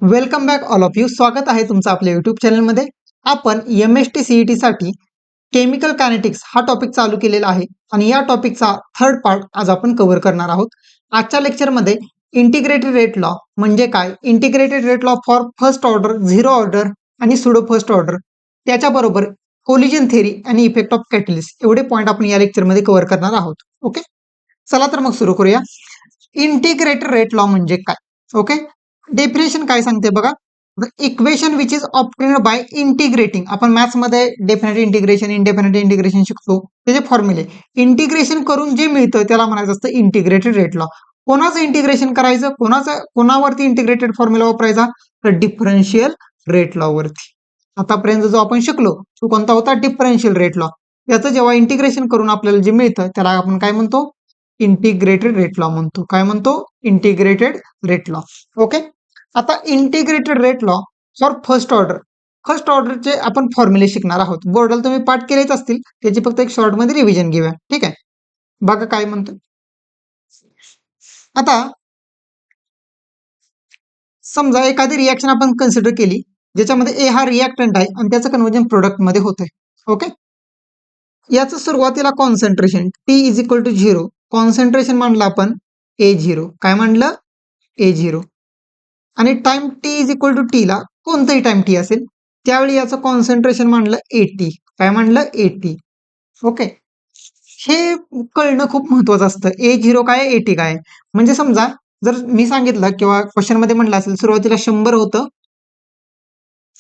Welcome back all of you. स्वागत आहे तुमचं आपल्या युट्यूब चॅनलमध्ये. आपण MST CET साठी केमिकल कायनेटिक्स हा टॉपिक चालू केलेला आहे आणि या टॉपिकचा थर्ड पार्ट आज आपण कव्हर करणार आहोत. आजच्या लेक्चरमध्ये इंटिग्रेटेड रेट लॉ म्हणजे काय, integrated rate law for first order, zero order आणि सुडो फर्स्ट ऑर्डर, त्याच्याबरोबर कोलिजन थेरी आणि इफेक्ट ऑफ कॅटलिस्ट एवढे पॉईंट आपण या लेक्चरमध्ये कव्हर करणार आहोत. ओके, चला तर मग सुरू करूया. इंटिग्रेटेड रेट लॉ म्हणजे काय? ओके, डेफिनेशन काय सांगते बघा. The equation which is obtained by integrating, आपण मॅथ्स मध्ये डेफिनेट इंटिग्रेशन, इंडेफिनेट इंटिग्रेशन शिकतो, त्याचे फॉर्म्युले इंटिग्रेशन करून जे मिळतं त्याला म्हणायचं असतं इंटिग्रेटेड रेट लॉ. कोणाचं इंटिग्रेशन करायचं, कोणावरती इंटिग्रेटेड फॉर्म्युला वापरायचा, तर डिफरन्शियल रेट लॉ वरती. आतापर्यंत जो आपण शिकलो तो कोणता होता, डिफरन्शियल रेट लॉ. याचं जेव्हा इंटिग्रेशन करून आपल्याला जे मिळतं त्याला आपण काय म्हणतो, इंटिग्रेटेड रेट लॉ म्हणतो. काय म्हणतो, इंटिग्रेटेड रेट लॉ. ओके, आता integrated rate law for first order, first ऑर्डरचे आपण फॉर्म्युले शिकणार आहोत. बोर्डाला तुम्ही पाठ केलेच असतील, त्याची फक्त एक शॉर्ट मध्ये रिव्हिजन घेऊया. ठीक आहे, बघा काय म्हणतो. आता समजा एखादी रिॲक्शन आपण कन्सिडर केली ज्याच्यामध्ये ए हा रिॲक्टंट आहे आणि त्याचं कन्व्हर्जन प्रोडक्ट मध्ये होतंय. ओके, याचं सुरुवातीला concentration t is equal to 0, concentration मांडलं आपण A0. काय मांडलं, A0. आणि time t is equal to t ला कोणतंही टाइम टी असेल त्यावेळी याचं कॉन्सन्ट्रेशन मांडलं 80. काय मांडलं, 80. ओके, हे कळणं खूप महत्वाचं असतं. A0 काय, 80 काय. म्हणजे समजा जर मी सांगितलं किंवा क्वेश्चन मध्ये म्हणलं असेल सुरुवातीला 100 होतं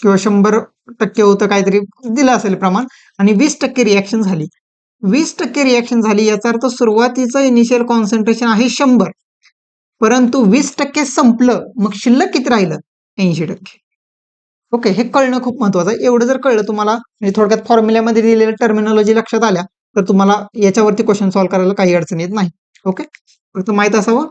किंवा 100% होतं, काहीतरी दिलं असेल प्रमाण, आणि 20% रिॲक्शन झाली, 20% रिॲक्शन झाली, याचा अर्थ सुरुवातीचं इनिशियल कॉन्सन्ट्रेशन आहे 100, परंतु 20% संपलं, मग शिल्लक किती राहिलं, 80%. ओके, हे कळणं खूप महत्वाचं आहे. एवढं जर कळलं तुम्हाला, म्हणजे थोडक्यात फॉर्म्युल्यामध्ये दिलेल्या टर्मिनॉलॉजी लक्षात आल्या तर तुम्हाला याच्यावरती क्वेश्चन सॉल्व्ह करायला काही अडचण येत नाही. ओके, फक्त माहित असावं.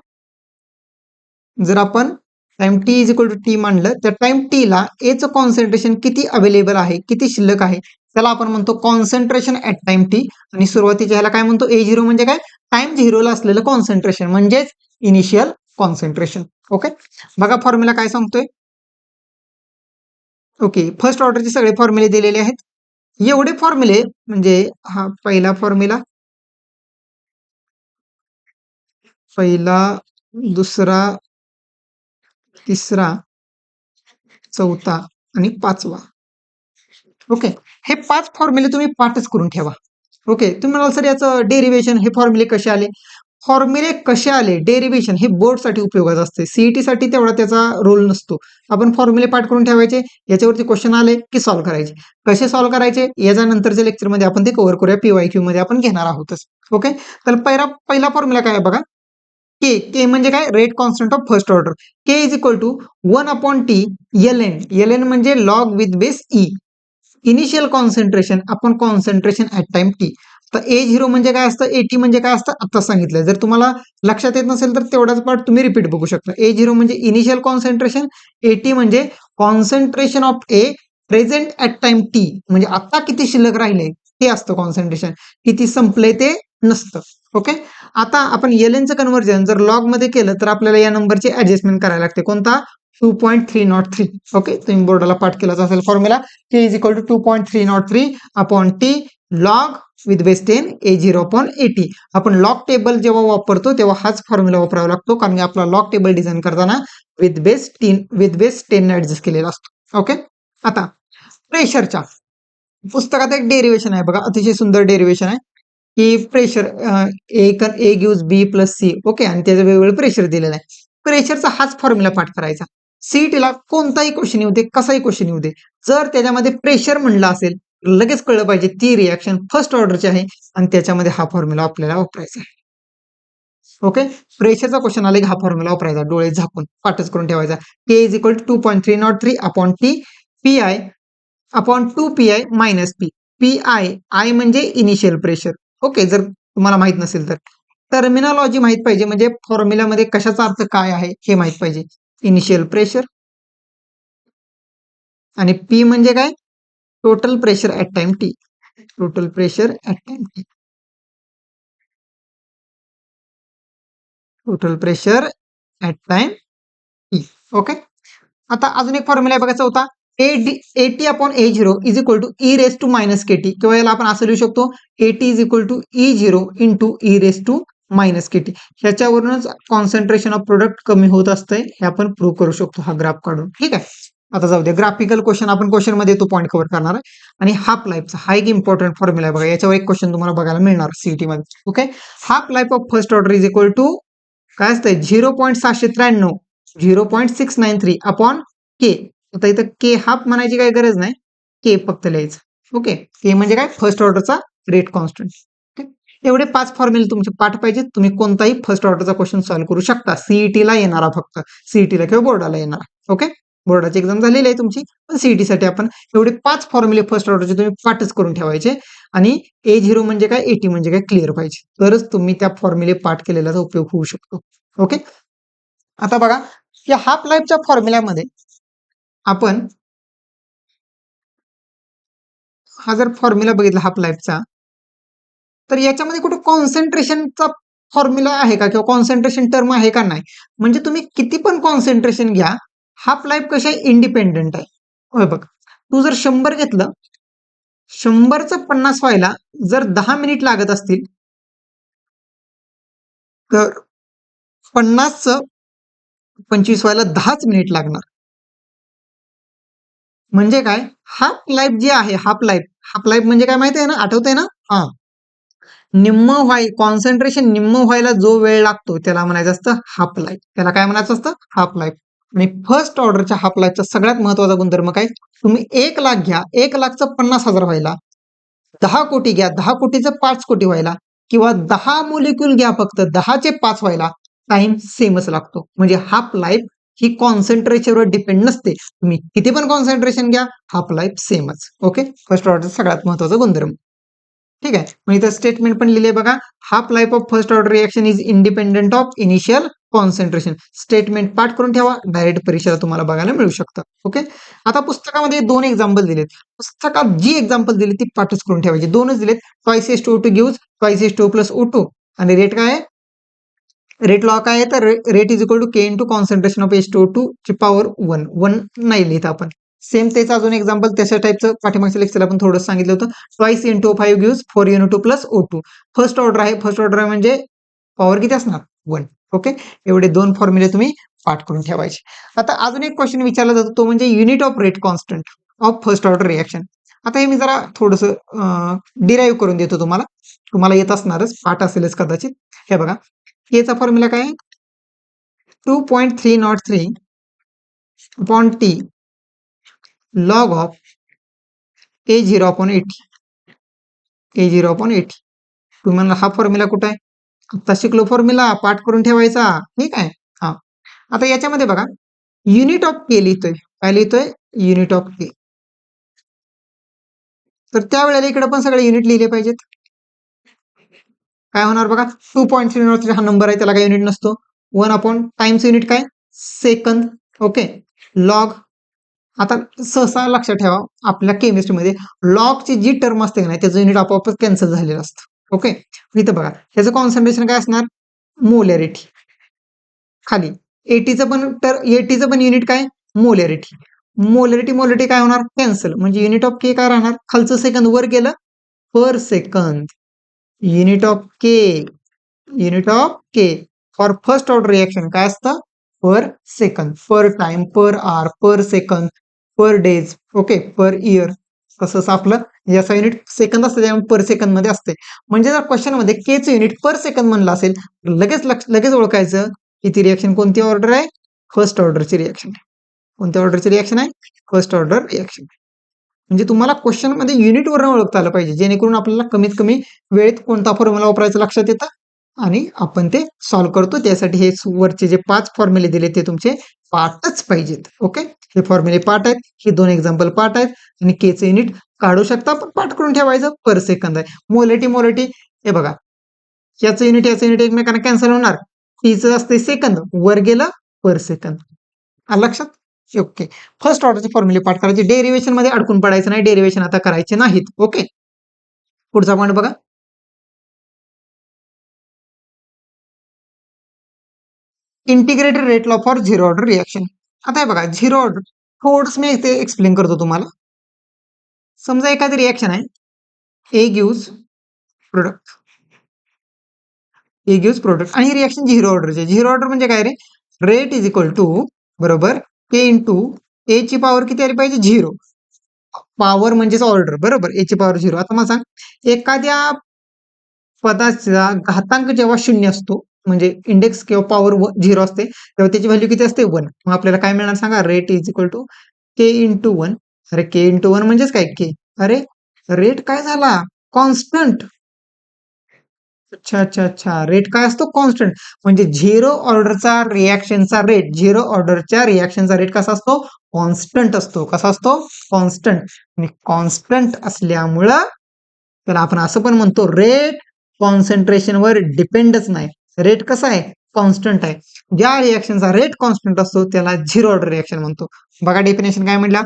जर आपण time t is equal to t मानलं तर टाइम टी ला एचं कॉन्सन्ट्रेशन किती अवेलेबल आहे, किती शिल्लक आहे, त्याला आपण म्हणतो कॉन्सन्ट्रेशन ऍट टाइम टी. आणि सुरुवातीच्या ह्याला काय म्हणतो, A0 म्हणजे काय, टाइम 0 ला असलेलं कॉन्सन्ट्रेशन म्हणजेच इनिशियल कॉन्सन्ट्रेशन. ओके, बघा फॉर्म्युला काय सांगतोय. ओके, फर्स्ट ऑर्डरचे सगळे फॉर्म्युले दिलेले आहेत. एवढे फॉर्म्युले म्हणजे हा पहिला फॉर्म्युला, पहिला, दुसरा, तिसरा, चौथा आणि पाचवा. ओके, हे 5 फॉर्म्युले तुम्ही पाठच करून ठेवा. ओके, तुम्ही म्हणाल सर याचं डेरिव्हेशन, हे फॉर्म्युले कसे आले. फॉर्म्युले कसे आले, डेरिव्हेशन हे बोर्डसाठी उपयोगाचं असते, सीईटी साठी तेवढा त्याचा रोल नसतो. आपण फॉर्म्युले पाठ करून ठेवायचे, याच्यावरती क्वेश्चन आले की सॉल्व्ह करायचे. कसे सॉल्व्ह करायचे याच्या नंतरच्या लेक्चरमध्ये आपण ते कव्हर करूया, PYQ मध्ये आपण घेणार आहोतच. ओके, तर पहिला फॉर्म्युला काय आहे बघा. के म्हणजे काय, rate constant of first order. K is equal to 1/T ln म्हणजे log with base e, initial concentration आपण कॉन्सन्ट्रेशन ऍट टाइम टी. तर A0 म्हणजे काय असतं, 80 म्हणजे काय असतं आता सांगितलं. जर तुम्हाला लक्षात येत नसेल तर तेवढाच पार्ट तुम्ही रिपीट बघू शकता. A0 म्हणजे इनिशियल कॉन्सन्ट्रेशन, 80 म्हणजे concentration of A present at time T, म्हणजे आता किती शिल्लक राहिले ते असतं कॉन्सन्ट्रेशन, किती संपले ते नसतं. ओके, आता आपण एलएनचं कन्व्हर्जन जर लॉग मध्ये केलं तर आपल्याला या नंबरची ऍडजस्टमेंट करायला लागते. कोणता, 2.303. ओके, तुम्ही बोर्डाला पाठ केलाच असेल formula. K is equal to 2.303 upon t log with base 10 A0 upon 80. आपण लॉग टेबल जेव्हा वापरतो तेव्हा हाच फॉर्म्युला वापरावा लागतो, कारण आपला लॉग टेबल डिझाईन करताना विथ बेस 10 ऍडजस्ट केलेला असतो. ओके, आता प्रेशरच्या पुस्तकात एक डेरिव्हेशन आहे बघा, अतिशय सुंदर डेरिव्हेशन आहे की pressure A gives B plus C. Okay, आणि त्याचं वेगवेगळं प्रेशर दिलेलं आहे. प्रेशरचा हाच फॉर्म्युला पाठ करायचा. सीईटीला कोणताही क्वेश्चन येऊ दे, कसाही क्वेश्चन येऊ दे, जर त्याच्यामध्ये प्रेशर म्हणलं असेल लगेच कळलं पाहिजे ती रिॲक्शन फर्स्ट ऑर्डरची आहे आणि त्याच्यामध्ये हा फॉर्म्युला आपल्याला वापरायचा आहे. ओके, प्रेशरचा क्वेश्चन आले की हा फॉर्म्युला वापरायचा, डोळे झाकून पाठच करून ठेवायचा. K is equal to 2.303 upon t p i upon 2PI minus p. I म्हणजे इनिशियल प्रेशर. ओके, जर तुम्हाला माहित नसेल तर टर्मिनॉलॉजी माहित पाहिजे, म्हणजे फॉर्म्युल्यामध्ये कशाचा अर्थ काय आहे हे माहित पाहिजे. इनिशियल प्रेशर आणि पी म्हणजे काय, total pressure at time T. Total pressure at time T. Total pressure at time T. Okay, आता अजून एक फॉर्म्युला आहे बघा चौथा, AT upon A0 is equal to E raise to minus KT, किंवा याला आपण असं लिहू शकतो AT is equal to E0 into E raise to minus KT. ह्याच्यावरूनच कॉन्सन्ट्रेशन ऑफ प्रोडक्ट कमी होत असतंय हे आपण प्रूव्ह करू शकतो हा ग्राफ काढून. ठीक आहे, आता जाऊ दे ग्राफिकल क्वेश्चन आपण क्वेश्चन मध्ये तो पॉईंट कव्हर करणार आहे. आणि हाफ लाईफचा हा एक इम्पॉर्टंट फॉर्म्युला आहे बघा, याच्यावर एक क्वेश्चन तुम्हाला बघायला मिळणार सीईटी मध्ये. Okay, half life of first order is equal to काय असतंय 0.793 0.693 अपॉन के. आता इथं के हाफ म्हणायची काही गरज नाही, के फक्त लिहायचं. ओके, के म्हणजे काय फर्स्ट ऑर्डरचा रेट कॉन्स्टंट. एवढे 5 फॉर्म्युले तुमचे पाठ पाहिजेत. तुम्ही कोणताही फर्स्ट ऑर्डरचा क्वेश्चन सॉल्व्ह करू शकता, सीईटीला येणारा, फक्त सीईटीला किंवा बोर्डाला येणारा. ओके, बोर्डाची एक्झाम झालेली आहे तुमची, पण सीईटी साठी आपण एवढे 5 फॉर्म्युले फर्स्ट ऑर्डरचे तुम्ही पाठच करून ठेवायचे. आणि A0 म्हणजे काय, AT म्हणजे काय क्लिअर पाहिजे, तरच तुम्ही त्या फॉर्म्युले पाठ केलेल्याचा उपयोग होऊ शकतो. ओके, आता बघा या हाफ लाईफच्या फॉर्म्युल्यामध्ये आपण हा जर फॉर्म्युला बघितला हाफ लाईफचा, तर याच्यामध्ये कुठे कॉन्सन्ट्रेशनचा फॉर्म्युला आहे का, किंवा कॉन्सन्ट्रेशन टर्म आहे का नाही. म्हणजे तुम्ही किती पण कॉन्सन्ट्रेशन घ्या, हाफ लाईफ कशा इंडिपेंडेंट आहे. होय बघ, तू जर 100 घेतलं, 100चं 50 व्हायला जर 10 मिनिट लागत असतील, तर 50चं 25 व्हायला 10च मिनिट लागणार. म्हणजे काय, हाफ लाईफ जी आहे, हाफ लाईफ म्हणजे काय माहिती आहे ना, आठवतंय ना. हा, कॉन्सन्ट्रेशन निम्म व्हायला जो वेळ लागतो त्याला म्हणायचं असतं हाफ लाईफ. त्याला काय म्हणायचं असतं, हाफ लाईफ. आणि फर्स्ट ऑर्डरच्या हाफ लाईफचा सगळ्यात महत्वाचा गुणधर्म काय, तुम्ही 1 लाख घ्या, 1 लाखचं 50,000 व्हायला, 10 कोटी घ्या, 10 कोटीचं 5 कोटी व्हायला, किंवा 10 मोलिक्यूल घ्या फक्त 10चे 5 व्हायला, टाइम सेमच लागतो. म्हणजे हाफ लाईफ ही कॉन्सन्ट्रेशनवर डिपेंड नसते, तुम्ही किती पण कॉन्सन्ट्रेशन घ्या, हाफ लाईफ सेमच. ओके, फर्स्ट ऑर्डर सगळ्यात महत्वाचा गुणधर्म. ठीक आहे, मग इथं स्टेटमेंट पण लिहिले बघा, half life of first order reaction is independent of initial concentration. Statement पाठ करून ठेवा, डायरेक्ट परीक्षेला तुम्हाला बघायला मिळू शकतं. ओके, आता पुस्तकामध्ये 2 एक्झाम्पल दिलेत, पुस्तकात जी एक्झाम्पल दिली ती पाठच करून ठेवायची. 2च दिलेत, twice S two gives twice S two plus O2, आणि रेट काय आहे, रेट लॉ काय आहे, तर rate is equal to K into concentration of H2O2 ची पॉवर 1 नाही लिहित आपण. सेम त्याचं अजून एक्झाम्पल त्याच्या टाईपचं पाठीमागच्या लेक्चरला आपण थोडं सांगितलं होतं. Twice NO5 gives 4NO2 plus O2. First order आहे, फर्स्ट ऑर्डर आहे म्हणजे पॉवर किती असणार, 1. ओके, एवढे 2 फॉर्म्युले तुम्ही पाठ करून ठेवायचे. आता अजून एक क्वेश्चन विचारला जातो, तो म्हणजे unit of rate constant of first order reaction. आता हे मी जरा थोडंसं डिराईव्ह करून देतो तुम्हाला, तुम्हाला येत असणारच, पाठ असेलच कदाचित. हे बघा, केचा फॉर्म्युला काय आहे, 2.303 upon t log of A0 upon 80. A0 upon 80. तुम्ही म्हणला हा फॉर्म्युला कुठं आहे, आता शिकलो फॉर्म्युला, पाठ करून ठेवायचा. ठीक आहे, हा. आता याच्यामध्ये बघा, युनिट ऑफ के लिहितोय, काय लिहितोय, युनिट ऑफ के. तर त्यावेळेला इकडे पण सगळे युनिट लिहिले पाहिजेत. काय होणार बघा, 2.303 हा नंबर आहे, त्याला काय युनिट नसतो. 1 अपॉन टाइम्स युनिट काय, सेकंद. Okay, log. आता सहसा लक्षात ठेवा, आपल्या केमिस्ट्रीमध्ये लॉगची जी टर्म असते की नाही त्याचं युनिट आपोआपच कॅन्सल झालेलं असतं. ओके, इथं बघा ह्याचं कॉन्सन्ट्रेशन काय असणार, मोलॅरिटी. खाली एटीचं पण युनिट काय, मोलॅरिटी. मोलॅरिटी काय होणार, कॅन्सल. म्हणजे युनिट ऑफ के काय राहणार, खालचं सेकंद वर गेलं, per second. Unit of K for first order reaction काय असतं, per second, per time, per hour, per second, per days. Okay, per year. तसंच आपलं याचा युनिट सेकंद असतं, त्यामुळे पर सेकंद मध्ये असते. म्हणजे जर क्वेश्चन मध्ये केचं युनिट पर सेकंद म्हणलं असेल, लगेच ओळखायचं की ती रिएक्शन कोणती ऑर्डर आहे, फर्स्ट ऑर्डरची रिएक्शन. कोणत्या ऑर्डरची रिएक्शन आहे, फर्स्ट ऑर्डर रिएक्शन. म्हणजे तुम्हाला क्वेश्चन मध्ये युनिट वरून ओळखता आलं पाहिजे, जेणेकरून आपल्याला कमीत कमी वेळेत कोणता फॉर्म्युला वापरायचा लक्षात येतं आणि आपण ते सॉल्व्ह करतो. त्यासाठी हे वरचे जे 5 फॉर्म्युले दिले ते तुमचे पाठच पाहिजेत. ओके, हे फॉर्म्युले पाठ आहेत, हे 2 एक्झाम्पल पाठ आहेत, आणि केचं युनिट काढू शकता, पण पाठ करून ठेवायचं, पर सेकंद आहे. मोलॅरिटी हे बघा, याचं युनिट एकमेकांना कॅन्सल होणार. टीचं असते सेकंद, वर गेलं पर सेकंद. लक्षात. ओके, फर्स्ट ऑर्डरचे फॉर्म्युले पाठ करायचे, डेरिव्हेशन मध्ये अडकून पडायचं नाही, डेरिव्हेशन आता करायचे नाहीत. ओके, पुढचा पॉईंट बघा, integrated rate law for zero order reaction. आता हे बघा झिरो ऑर्डर थोडस मी इथे एक्सप्लेन करतो तुम्हाला. समजा एखादी रिॲक्शन आहे ए गिव्स प्रोडक्ट आणि ही रिॲक्शन झिरो ऑर्डरची. झिरो ऑर्डर म्हणजे काय रे, रेट इज इक्वल टू बरोबर के इंटू ए ची पॉवर किती आली पाहिजे, झिरो. पॉवर म्हणजेच ऑर्डर बरोबर, ए ची पॉवर झिरो. आता मला सांग एखाद्या पदाचा घातांक जेव्हा शून्य असतो म्हणजे इंडेक्स किंवा पॉवर झिरो असते तेव्हा त्याची व्हॅल्यू किती असते, 1. मग आपल्याला काय मिळणार सांगा, rate is equal to K into 1. अरे के इंटू 1 म्हणजेच काय, के. अरे रेट काय झाला, कॉन्स्टंट. अच्छा अच्छा अच्छा, रेट काय असतो, कॉन्स्टंट. म्हणजे झिरो ऑर्डरचा रिॲक्शनचा रेट, झिरो ऑर्डरच्या रिॲक्शनचा रेट कसा असतो, कॉन्स्टंट असतो. कसा असतो, कॉन्स्टंट. आणि कॉन्स्टंट असल्यामुळं तर आपण असं पण म्हणतो रेट कॉन्सन्ट्रेशनवर डिपेंडच नाही. रेट कसा आहे, कॉन्स्टंट आहे. ज्या रिॲक्शनचा रेट कॉन्स्टंट असतो त्याला झिरो ऑर्डर रिॲक्शन म्हणतो. बघा डेफिनेशन काय म्हटलं,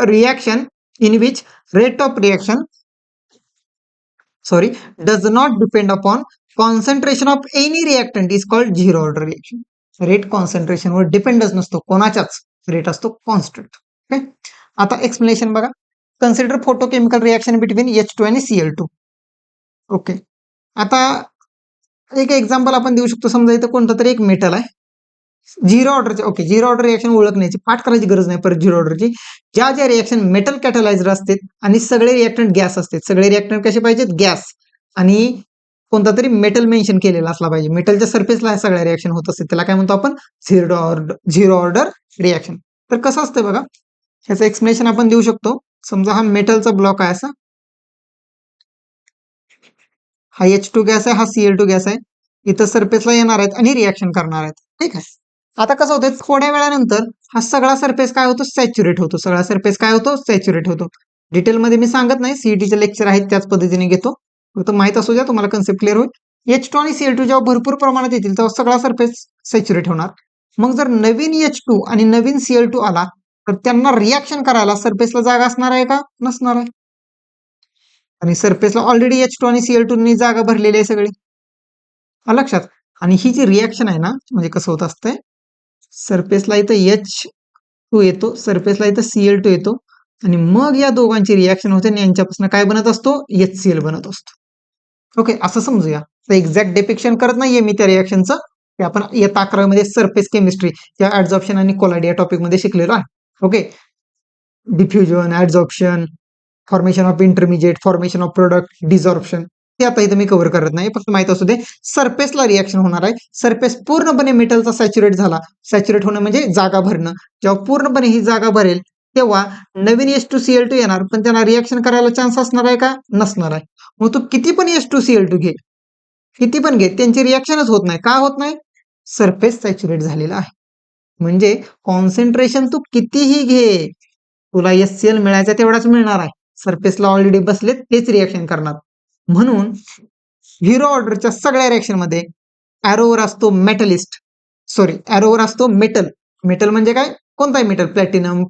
reaction in which rate of reaction does not depend upon concentration of any reactant is called zero order reaction. Rate concentration वर डिपेंडच नसतो कोणाच्याच, रेट असतो कॉन्स्टंट. ओके, आता एक्सप्लेनेशन बघा. Consider photochemical reaction between H2 आणि Cl2. Okay, आता एक example आपण देऊ शकतो. समजा इथं कोणतं तरी एक मेटल आहे झिरो ऑर्डरचे. ओके, झिरो ऑर्डर रिएक्शन ओळखण्याची पाठ करायची गरज नाही परत झिरो ऑर्डरची. ज्या ज्या रिएक्शन मेटल कॅटलायझर असतात आणि सगळे रिएक्टंट गॅस असतात. सगळे रिएक्टंट कसे पाहिजेत, गॅस. आणि कोणता तरी मेटल मेन्शन केलेला असला पाहिजे. मेटलच्या सरफेसला सगळ्या रिएक्शन होत असते, त्याला काय म्हणतो आपण, झिरो ऑर्डर रिएक्शन. तर कसं असतं बघा, ह्याचं एक्सप्लेनेशन आपण देऊ शकतो. समजा हा मेटलचा ब्लॉक आहे असा, हा H2 गॅस आहे, हा Cl2 गॅस आहे. इथं सरफेसला येणार आहेत आणि रिॲक्शन करणार आहेत. ठीक आहे. आता कसं होतं, थोड्या वेळानंतर हा सगळा सरफेस काय होतो, सॅच्युरेट होतो. सगळा सरफेस काय होतो, सॅच्युरेट होतो. डिटेलमध्ये मी सांगत नाही, सीईटीचे लेक्चर आहेत त्याच पद्धतीने घेतो. फक्त माहित असू द्या, तुम्हाला कन्सेप्ट क्लिअर होईल. H2 आणि Cl2 जेव्हा भरपूर प्रमाणात येतील तेव्हा सगळा सरफेस सॅच्युरेट होणार. मग जर नवीन H2 आणि नवीन Cl2 आला तर त्यांना रिॲक्शन करायला सरफेसला जागा असणार आहे का, नसणार आहे. आणि सरफेसला ऑलरेडी H2 आणि Cl2 नी जागा भरलेली आहे सगळी, लक्षात. आणि ही जी रिॲक्शन आहे ना, म्हणजे कसं होत असतंय, सरफेसला इथं H2 येतो, सरफेसला इथं Cl2 येतो आणि मग या दोघांची रिॲक्शन होते आणि यांच्यापासून काय बनत असतो, HCl बनत असतो. ओके, असं समजूया. तर एक्झॅक्ट डिपिक्शन करत नाहीये मी त्या रिॲक्शनचं, ते आपण इयत्ता 11 मध्ये सरफेस केमिस्ट्री या ऍडझॉर्प्शन आणि कोलाइड या टॉपिक मध्ये शिकलेलो आहे. Okay, diffusion, adsorption, formation of intermediate, formation of product, desorption, ते आता इथं मी कव्हर करत नाही. फक्त माहित असू दे सरफेसला रिॲक्शन होणार आहे. सरफेस पूर्णपणे मेटलचा सॅच्युरेट झाला. सॅच्युरेट होणं म्हणजे जागा भरणं. जेव्हा पूर्णपणे ही जागा भरेल तेव्हा नवीन H2Cl2 येणार, पण त्यांना रिॲक्शन करायला चान्स असणार आहे का, नसणार आहे. मग तू किती पण H2Cl2 घे, किती पण घे, त्यांची रिॲक्शनच होत नाही. का होत नाही, सरफेस सॅच्युरेट झालेला आहे. म्हणजे कॉन्सन्ट्रेशन तू कितीही घे, तुला HCl मिळायचा तेवढाच मिळणार आहे. सरफेसला ऑलरेडी बसले तेच रिॲक्शन करणार. म्हणून झिरो ऑर्डरच्या सगळ्या रिॲक्शन मध्ये ॲरोवर असतो मेटलिस्ट, ॲरोवर असतो मेटल. मेटल म्हणजे काय, कोणताही मेटल, प्लॅटिनम,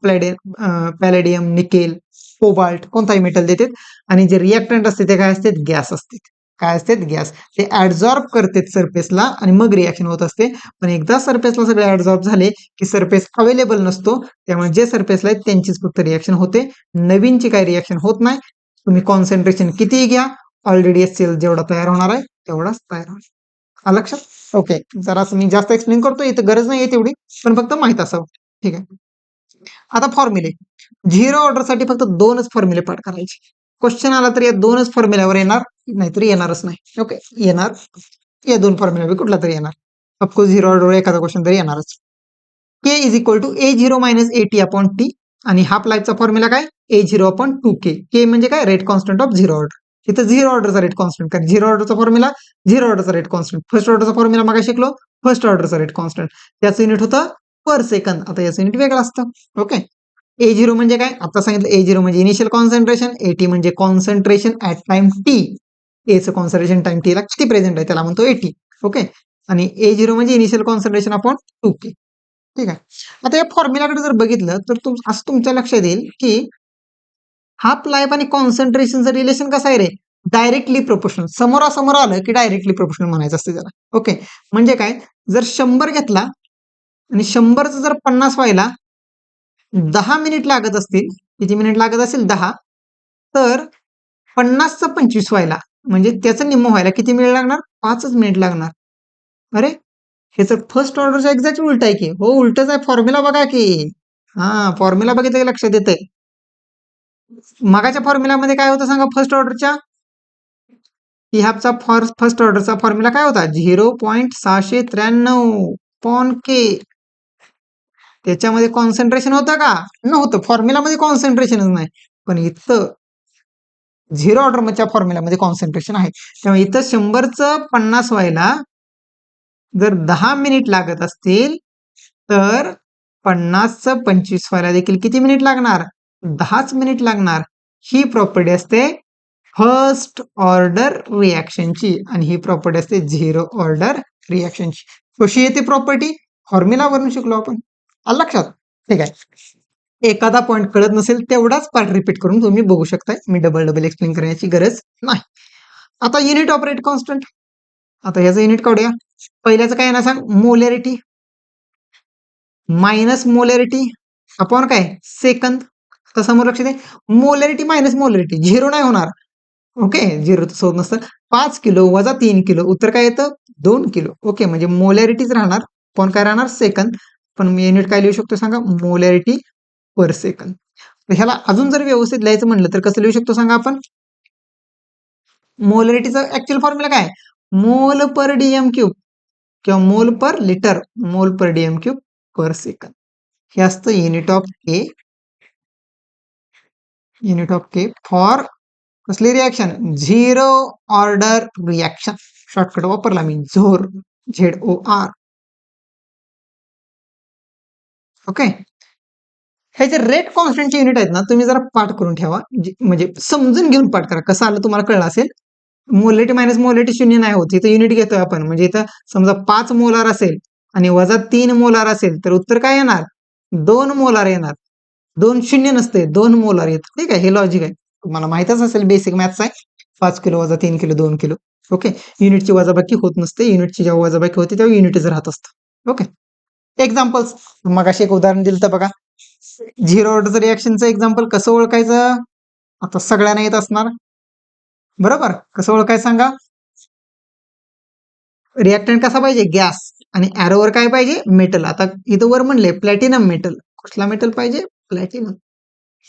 पॅलेडियम, निकेल, कोबाल्ट, कोणताही मेटल देतात. आणि जे रिॲक्टंट असते ते काय असते, गॅस असते. काय असते, गॅस. ते ऍब्झॉर्ब करतात सरफेसला आणि मग रिॲक्शन होत असते. पण एकदा सरफेसला सगळे ऍब्झॉर्ब झाले की सरफेस अवेलेबल नसतो, त्यामुळे जे सरफेसला आहेत त्यांचीच फक्त रिॲक्शन होते, नवीनची काही रिॲक्शन होत नाही. तुम्ही कॉन्सन्ट्रेशन कितीही घ्या, ऑलरेडी HCl जेवढा तयार होणार आहे तेवढाच तयार होणार. लक्षात. ओके, जरा मी जास्त एक्सप्लेन करतो, इथं गरज नाही तेवढी, पण फक्त माहित असावं. ठीक आहे. आता फॉर्म्युले, झिरो ऑर्डरसाठी फक्त 2च फॉर्म्युले पाठ करायचे. क्वेश्चन आला तर या 2च फॉर्म्युल्यावर येणार, नाहीतरी येणारच नाही. ओके, येणार या 2 फॉर्म्युला कुठला तरी येणार. ऑफकोर्स झिरो ऑर्डर एखादा क्वेश्चन तरी येणारच. K is equal to A0 minus AT upon T. आणि हाफ लाईफचा फॉर्म्युला काय, A0 अपॉन 2K. के म्हणजे काय, rate constant of zero order. इथं झिरो ऑर्डरचा रेट कॉन्स्टंट, कारण झिरो ऑर्डरचा फॉर्म्युला झिरो ऑर्डरचा रेट कॉन्स्टंट. फर्स्ट ऑर्डरचा फॉर्म्युला मागे शिकलो, फर्स्ट ऑर्डरचा रेट कॉन्स्टंट. त्याचं युनिट होतं पर सेकंद, आता याचं युनिट वेगळं असतं. ओके, A0 म्हणजे काय, आता सांगितलं A0 म्हणजे इनिशियल कॉन्सन्ट्रेशन, AT म्हणजे कॉन्सन्ट्रेशन ऍट टाइम टी. एचं कॉन्सन्ट्रेशन टाइम टी ला किती प्रेझेंट आहे त्याला म्हणतो AT. ओके, आणि A0 म्हणजे इनिशियल कॉन्सन्ट्रेशन अपॉन 2K. ठीक आहे. आता या फॉर्म्युलाकडे जर बघितलं तर असं तुमच्या लक्षात येईल की हाफ लाईफ आणि कॉन्सन्ट्रेशनचं रिलेशन कसं आहे रे, डायरेक्टली प्रोपोर्शनल. समोरासमोर आलं की डायरेक्टली प्रोपोर्शनल म्हणायचं असते त्याला. ओके, म्हणजे काय, जर 100 घेतला आणि 100चं जर 50 व्हायला 10 मिनिट लागत असतील, किती मिनिट लागत असेल 10, तर 50चं 25 व्हायला म्हणजे त्याचं निम्म व्हायला किती मिनिट लागणार? 5च मिनिट लागणार. अरे हे तर फर्स्ट ऑर्डरचा एक्झॅक्ट उलट आहे की. हो उलटच आहे, फॉर्म्युला बघा की. हा फॉर्म्युला बघितलं की लक्षात येतंय. मगाच्या फॉर्म्युलामध्ये काय होतं सांगा फर्स्ट ऑर्डरच्या? फर्स्ट ऑर्डरचा फॉर्म्युला काय होता? 0.693 पॉन के. त्याच्यामध्ये कॉन्सन्ट्रेशन होतं का? नव्हतं. फॉर्म्युलामध्ये कॉन्सन्ट्रेशनच नाही. पण इथं झिरो ऑर्डरच्या फॉर्म्युलामध्ये कॉन्सन्ट्रेशन आहे. त्यामुळे इथं 100चं 50 व्हायला जर 10 मिनिट लागत असतील, तर 50चं 25 व्हायला देखील किती मिनिट लागणार? 10च मिनिट लागणार. ही प्रॉपर्टी असते फर्स्ट ऑर्डर रिॲक्शनची आणि ही प्रॉपर्टी असते झिरो ऑर्डर रिॲक्शनची. कशी येते प्रॉपर्टी? फॉर्म्युलावरून शिकलो आपण. आलं लक्षात? ठीक आहे. एखादा पॉईंट कळत नसेल तेवढाच पार्ट रिपीट करून तुम्ही बघू शकताय. मी डबल एक्सप्लेन करण्याची गरज नाही. आता युनिट ऑफ रेट कॉन्स्टंट. आता ह्याचं युनिट काढूया. पहिल्याचं काय ना सांग? मोलॅरिटी मायनस मोलॅरिटी अपॉन काय? सेकंद. तर समोर लक्ष दे. मोलॅरिटी मायनस मोलॅरिटी झिरो नाही होणार. ओके झिरो तसं होत नसतं. 5 किलो वजा 3 किलो उत्तर काय येतं? 2 किलो. ओके म्हणजे मोलॅरिटीच राहणार पण काय राहणार? सेकंद. पण मी युनिट काय लिहू शकतो सांगा? Molarity per second. ह्याला अजून जर व्यवस्थित लिहायचं म्हणलं तर कसं लिहू शकतो सांगा आपण? मोलॅरिटीचं ऍक्च्युअल फॉर्म्युला काय? मोल पर डीएम क्यूब किंवा मोल per litre, mole per DM cube per second. हे असतं unit of K. Unit of K for कसली reaction? Zero order reaction. Shortcut वापरला मी झोर, ZOR. ओके. हे जे रेट कॉन्स्टंटचे युनिट आहेत ना तुम्ही जरा पाठ करून ठेवा. म्हणजे समजून घेऊन पाठ करा. कसं आलं तुम्हाला कळलं असेल. मोलॅरिटी मायनस मोलॅरिटी शून्य नाही होत. इथं युनिट घेतोय आपण. म्हणजे इथं समजा 5 मोलार असेल आणि वजा 3 मोलार असेल तर उत्तर काय येणार? 2 मोलार येणार. 2 शून्य नसते, 2 मोलार येतं. ठीक आहे, हे लॉजिक आहे. तुम्हाला माहितच असेल बेसिक मॅथ्स आहे. 5 किलो वजा 3 किलो 2 किलो. ओके. युनिटची वजाबाकी होत नसते. युनिटची जेव्हा वजाबाकी होते तेव्हा युनिटच राहत असतं. ओके. एक्झाम्पल्स. मगाशी एक उदाहरण दिलं तर बघा. झिरो ऑर्डरचं रिॲक्शनचं एक्झाम्पल कसं ओळखायचं? आता सगळ्यांना येत असणार. बरोबर. कसं ओळखायचं सांगा? रिॲक्टंट कसा पाहिजे? गॅस. आणि ॲरोवर काय पाहिजे? मेटल. आता इथं वर म्हणले प्लॅटिनम मेटल. कुठला मेटल पाहिजे? प्लॅटिनम.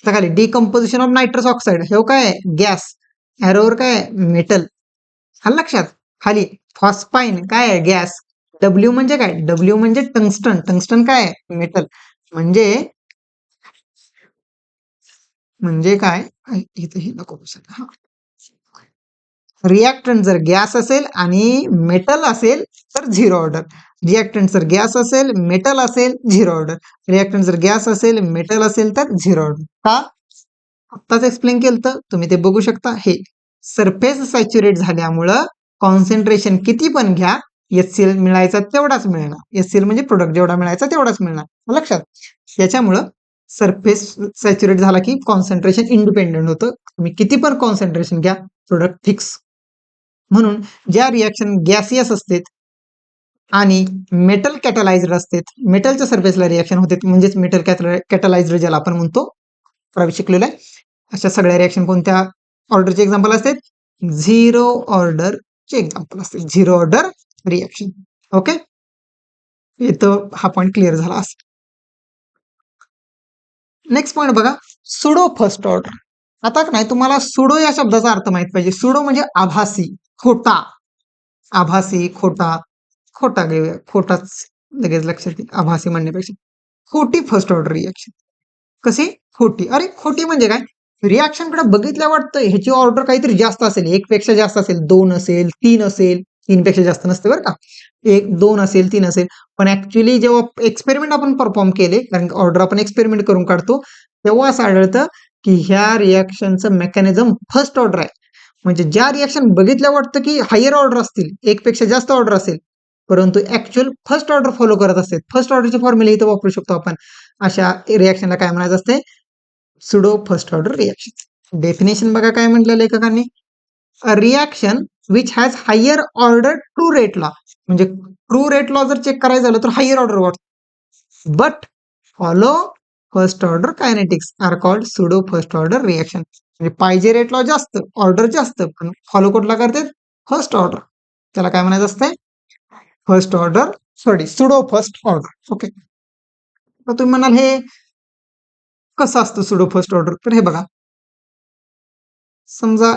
खाली डिकम्पोजिशन ऑफ नायट्रस ऑक्साईड. हे काय आहे? गॅस. ॲरोवर काय आहे? मेटल. आलं लक्षात? खाली फॉस्फाईन काय आहे? गॅस. डब्ल्यू म्हणजे काय? डब्ल्यू म्हणजे टंगस्टन. टंगस्टन काय आहे? मेटल. म्हणजे काय? इथं हे नको बसायला. हा. रिॲक्टंट जर गॅस असेल आणि मेटल असेल तर झिरो ऑर्डर. रिॲक्टंट जर गॅस असेल मेटल असेल झिरो ऑर्डर. रिॲक्टंट जर गॅस असेल मेटल असेल तर झिरो ऑर्डर. का? आत्ताच एक्सप्लेन केलं तर तुम्ही ते बघू शकता. हे सरफेस सॅच्युरेट झाल्यामुळं कॉन्सन्ट्रेशन किती पण घ्या HCl मिळायचा तेवढाच मिळणार. HCl म्हणजे प्रोडक्ट जेवढा मिळायचा तेवढाच मिळणार. लक्षात? त्याच्यामुळं सरफेस सॅच्युरेट झाला की कॉन्सन्ट्रेशन इंडिपेंडेंट होतं. तुम्ही किती पण कॉन्सन्ट्रेशन घ्या प्रोडक्ट फिक्स. म्हणून ज्या रिॲक्शन गॅसियस असते आणि मेटल कॅटलाइज्ड असते, मेटलच्या सरफेसला रिॲक्शन होते म्हणजेच मेटल कॅटलाइज्ड ज्याला आपण म्हणतो शिकलेलं आहे. अशा सगळ्या रिॲक्शन कोणत्या ऑर्डरचे एक्झाम्पल असतात? झिरो ऑर्डरचे एक्झाम्पल असते. Zero order reaction. ओके. इथं हा पॉईंट क्लिअर झाला असेल. नेक्स्ट पॉईंट बघा. Pseudo first order. आता नाही तुम्हाला सुडो या शब्दाचा अर्थ माहित पाहिजे. सुडो म्हणजे आभासी, खोटा. आभासी, खोटा. खोटा घेऊया. खोटाच लगेच लक्षात येईल आभासी म्हणण्यापेक्षा. खोटी फर्स्ट ऑर्डर रिॲक्शन. कशी? खोटी. अरे खोटी म्हणजे काय? रिॲक्शन कडे बघितल्या वाटतं ह्याची ऑर्डर काहीतरी जास्त असेल, 1 पेक्षा जास्त असेल, 2 असेल, 3 असेल. 3 पेक्षा जास्त नसते बरं का. 1, 2 असेल, 3 असेल. पण ऍक्च्युली जेव्हा एक्सपेरिमेंट आपण परफॉर्म केले, कारण ऑर्डर आपण एक्सपेरिमेंट करून काढतो, तेव्हा असं आढळतं की ह्या रिॲक्शनचं मेकॅनिझम फर्स्ट ऑर्डर आहे. म्हणजे ज्या रिॲक्शन बघितल्या वाटतं की हायर ऑर्डर असतील, 1 पेक्षा जास्त ऑर्डर असेल, परंतु ऍक्च्युअल फर्स्ट ऑर्डर फॉलो करत असते. फर्स्ट ऑर्डरचे फॉर्म्युले इथं वापरू शकतो आपण. अशा रिॲक्शनला काय म्हणायचं असते? Pseudo first order reaction. Definition बघा काय म्हटलं लेखकांनी. A reaction which has higher order true rate law. म्हणजे ट्रू रेट लॉ जर चेक करायचं झालं तर हायर ऑर्डर वाटतो. But follow first order kinetics are called pseudo first order reaction. म्हणजे पाहिजे रेट लॉ जास्त, ऑर्डर जास्त, पण फॉलो कुठला करतात? First order. त्याला काय म्हणायचं असतंय? First order, sorry pseudo first order. Okay. तर तुम्ही म्हणाल हे कसं असतं सुडो फर्स्ट ऑर्डर? तर हे बघा, समजा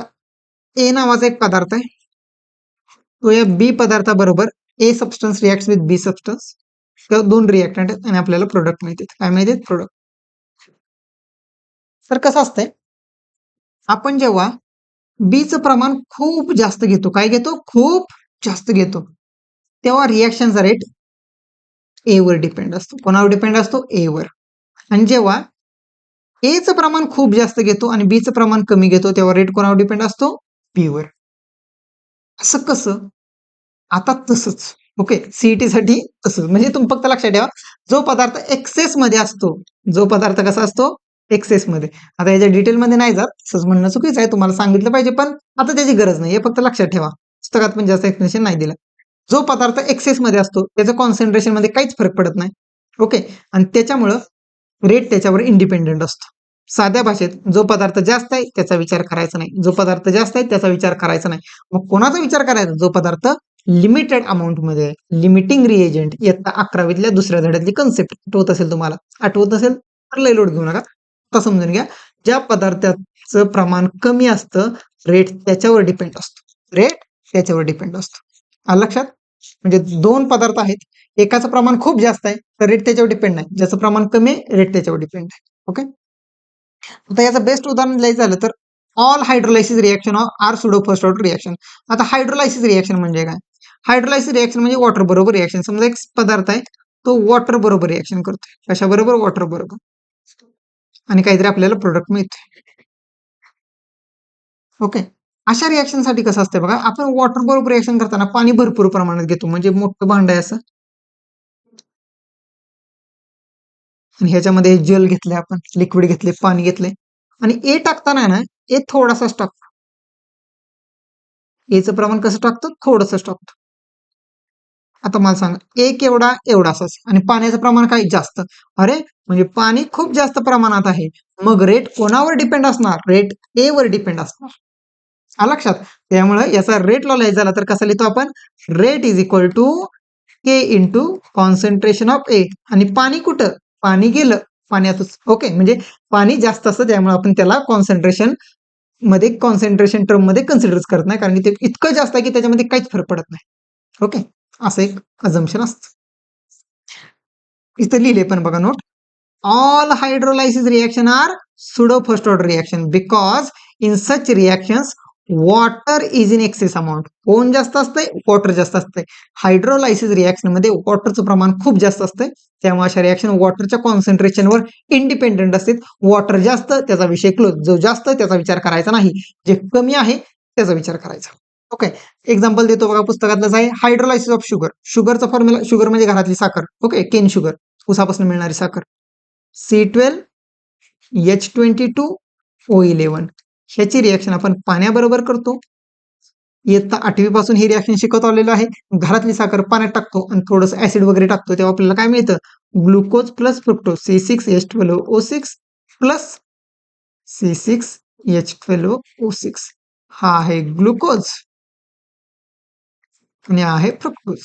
ए नावाचा एक पदार्थ आहे, तो या बी पदार्थाबरोबर A substance react with B substance, तर दोन रिॲक्टंट आहेत आणि आपल्याला प्रोडक्ट मिळते. काय मिळते? प्रोडक्ट. तर कसं असतंय, आपण जेव्हा बीचं प्रमाण खूप जास्त घेतो, काय घेतो? खूप जास्त घेतो, तेव्हा रिॲक्शनचा रेट ए वर डिपेंड असतो. कोणावर डिपेंड असतो? ए वर. आणि जेव्हा एचं प्रमाण खूप जास्त घेतो आणि बीचं प्रमाण कमी घेतो, तेव्हा रेट कोणावर डिपेंड असतो? बी वर. असं कसं? आता तसंच. ओके. सीईटी साठी तसंच. म्हणजे तुम्ही फक्त लक्षात ठेवा, जो पदार्थ एक्सेस मध्ये असतो, जो पदार्थ कसा असतो? एक्सेस मध्ये. आता याच्या डिटेलमध्ये नाही जात, तसंच म्हणणं चुकीचं आहे, तुम्हाला सांगितलं पाहिजे, पण आता त्याची गरज नाही. हे फक्त लक्षात ठेवा. पुस्तकात पण जास्त एक्सप्लेनेशन नाही दिलं. जो पदार्थ एक्सेस मध्ये असतो, त्याचं कॉन्सन्ट्रेशन मध्ये काहीच फरक पडत नाही. ओके. आणि त्याच्यामुळं रेट त्याच्यावर इंडिपेंडेंट असतो. साध्या भाषेत जो पदार्थ जास्त आहे त्याचा विचार करायचा नाही, जो पदार्थ जास्त आहे त्याचा विचार करायचा नाही. मग कोणाचा विचार करायचा? जो पदार्थ लिमिटेड अमाऊंट मध्ये. लिमिटिंग रिएजंट, इयत्ता 11वीतल्या दुसऱ्या धड्यातली कन्सेप्ट आठवत असेल तुम्हाला. आठवत असेल तर लय लोड घेऊ नका, आता समजून घ्या. ज्या पदार्थाचं प्रमाण कमी असतं, रेट त्याच्यावर डिपेंड असतो. रेट त्याच्यावर डिपेंड असतो. आलं लक्षात? म्हणजे दोन पदार्थ आहेत, एकाचं प्रमाण खूप जास्त आहे तर रेट त्याच्यावर डिपेंड नाही, ज्याचं प्रमाण कमी आहे रेट त्याच्यावर डिपेंड आहे. ओके. आता याचं बेस्ट उदाहरण द्यायचं झालं तर all hydrolysis reaction are pseudo first order reaction. आता हायड्रोलायसिस रिएक्शन म्हणजे काय? हायड्रोलायसिस रिएक्शन म्हणजे वॉटर बरोबर रिएक्शन. समजा एक पदार्थ आहे, तो वॉटर बरोबर रिएक्शन करतोय. कशा बरोबर? वॉटर बरोबर. आणि काहीतरी आपल्याला प्रोडक्ट मिळते. ओके. अशा रिएक्शन साठी कसं असतं बघा, आपण वॉटर बरोबर रिएक्शन करताना पाणी भरपूर प्रमाणात घेतो, म्हणजे मोठं भांड आहे असं, आणि ह्याच्यामध्ये जेल घेतले, आपण लिक्विड घेतले, पाणी घेतले, आणि ए टाकताना ना ए थोडासाच टाकतो. एचं प्रमाण कसं टाकतो? थोडंसंच टाकतो. आता मला सांगा, एक एवढा एवढासाच, आणि पाण्याचं प्रमाण काही जास्त. अरे म्हणजे पाणी खूप जास्त प्रमाणात आहे, मग रेट कोणावर डिपेंड असणार? रेट ए वर डिपेंड असणार. आलं लक्षात? त्यामुळे याचा रेट लॉ लिहायचा झाला तर कसा लिहितो आपण? Rate is equal to K into concentration of A. आणि पाणी कुठं? पाणी गेलं पाण्यातच. ओके. म्हणजे पाणी जास्त असतं, त्यामुळे आपण त्याला कॉन्सन्ट्रेशन टर्म मध्ये कन्सिडर करत नाही, कारण की ते इतकं जास्त आहे की त्याच्यामध्ये काहीच फरक पडत नाही. ओके. असं एक अझम्पशन असतं. इथं लिहिले पण बघा note. all hydrolysis reaction are pseudo first order reaction because in such reactions water is in excess amount. कोण जास्त असतंय? वॉटर जास्त असतंय. हायड्रोलायसिस रिएक्शन मध्ये वॉटरचं प्रमाण खूप जास्त असतंय, त्यामुळे अशा रिएक्शन वॉटरच्या कॉन्सन्ट्रेशनवर इंडिपेंडेंट असतात. वॉटर जास्त त्याचा विषय क्लोज, जो जास्त त्याचा विचार करायचा नाही, जे कमी आहे त्याचा विचार करायचा. ओके. एक्झाम्पल देतो बघा, पुस्तकातलंच आहे. Hydrolysis of sugar. शुगरचा फॉर्म्युला, शुगर म्हणजे घरातली साखर. ओके. केन शुगर, उसापासून मिळणारी साखर. C12H22O11 ह्याची रिएक्शन आपण पाण्याबरोबर करतो. इयत्ता 8वी पासून ही रिएक्शन शिकत आलेलो आहे. घरातली साखर पाण्यात टाकतो आणि थोडंसं ऍसिड वगैरे टाकतो, तेव्हा आपल्याला काय मिळतं? Glucose plus fructose C6H12O6 plus C6H12O6. हा आहे ग्लुकोज आणि हा आहे फ्रुक्टोज.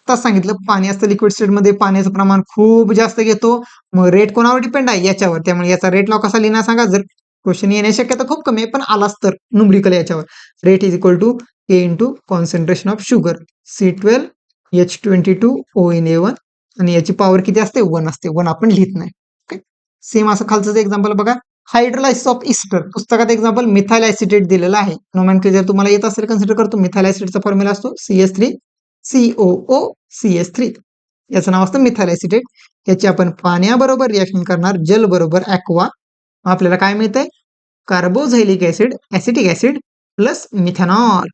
आता सांगितलं, पाणी असतं लिक्विड स्टेट मध्ये, पाण्याचं प्रमाण खूप जास्त घेतो, मग रेट कोणावर डिपेंड आहे? याच्यावर. त्यामुळे याचा रेट लॉ कसा लिहिणार सांगा? जर क्वेश्चन येण्याची शक्यता खूप कमी आहे, पण आलाच तर न्यूमरिकल याच्यावर. Rate is equal to K into concentration of sugar C12H22O11, आणि याची पॉवर किती असते? 1 असते. 1 आपण लिहित नाही. ओके. सेम असं खालचं एक्झाम्पल बघा, हायड्रोलायसिस ऑफ इस्टर. पुस्तकात एक्झाम्पल मिथाइल ऍसिटेट दिलेला आहे. नोमेनक्लेचर तुम्हाला येत असेल कन्सिडर करतो. मिथाइल ऍसिटेटचा फॉर्म्युला असतो CH3COOCH3. याचं नाव असतं मिथाइल ऍसिटेट. याची आपण पाण्याबरोबर रिएक्शन करणार, जल बरोबर ऍक्वा. आपल्याला काय मिळतंय? Carboxylic acid, acetic acid plus methanol.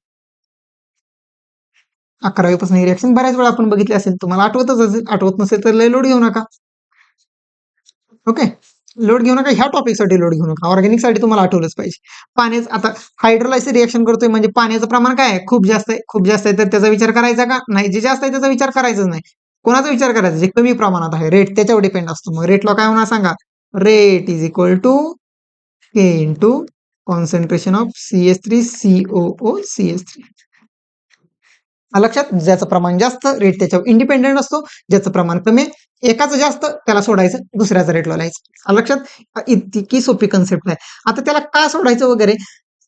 11वी पासून ही रिएक्शन बऱ्याच वेळा आपण बघितली असेल, तुम्हाला आठवतच असेल. आठवत नसेल तर लय लोड घेऊ नका. ओके. लोड घेऊ नका, ह्या टॉपिकसाठी लोड घेऊ नका, ऑर्गॅनिक साठी तुम्हाला आठवलंच पाहिजे. पाण्याचं, आता हायड्रोलायसिस रिएक्शन करतोय म्हणजे पाण्याचं प्रमाण काय आहे? खूप जास्त आहे. खूप जास्त आहे तर त्याचा विचार करायचा का नाही? जे जास्त आहे त्याचा विचार करायचाच नाही. कोणाचा विचार करायचा जे कमी प्रमाणात आहे रेट त्याच्यावर डिपेंड असतो. मग रेट लॉ काय होणार सांगा, rate is equal to K into concentration of CH3COO लक्षात, ज्याचं प्रमाण जास्त रेट त्याच्यावर इंडिपेंडेंट असतो, ज्याचं प्रमाण कमी एकाचं जास्त त्याला सोडायचं, दुसऱ्याचा रेट लावायचं. लक्षात, इतकी सोपी कन्सेप्ट आहे. आता त्याला का सोडायचं वगैरे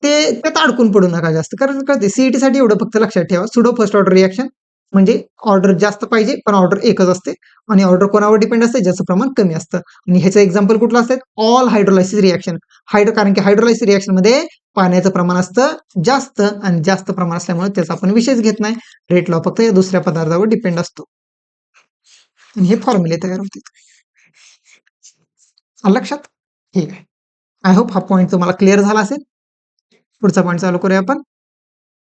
ते त्यात अडकून पडू नका जास्त, कारण कळते सीईटी साठी एवढं फक्त लक्षात ठेवा, सुडो फर्स्ट ऑर्डर रिएक्शन म्हणजे ऑर्डर जास्त पाहिजे पण ऑर्डर एकच असते, आणि ऑर्डर कोणावर डिपेंड असते, ज्याचं प्रमाण कमी असतं. आणि ह्याचं एक्झाम्पल कुठलं असतं, ऑल हायड्रोलायसिस रिएक्शन. कारण की हायड्रोलायसिस रिएक्शन मध्ये पाण्याचं प्रमाण असतं जास्त, आणि जास्त प्रमाण असल्यामुळे त्याचा आपण विशेष घेत नाही. रेट लॉ फक्त या दुसऱ्या पदार्थावर डिपेंड असतो, आणि हे फॉर्म्युले तयार होते. लक्षात, ठीक आहे. आय होप हा पॉईंट तुम्हाला क्लिअर झाला असेल. पुढचा पॉईंट चालू करूया आपण.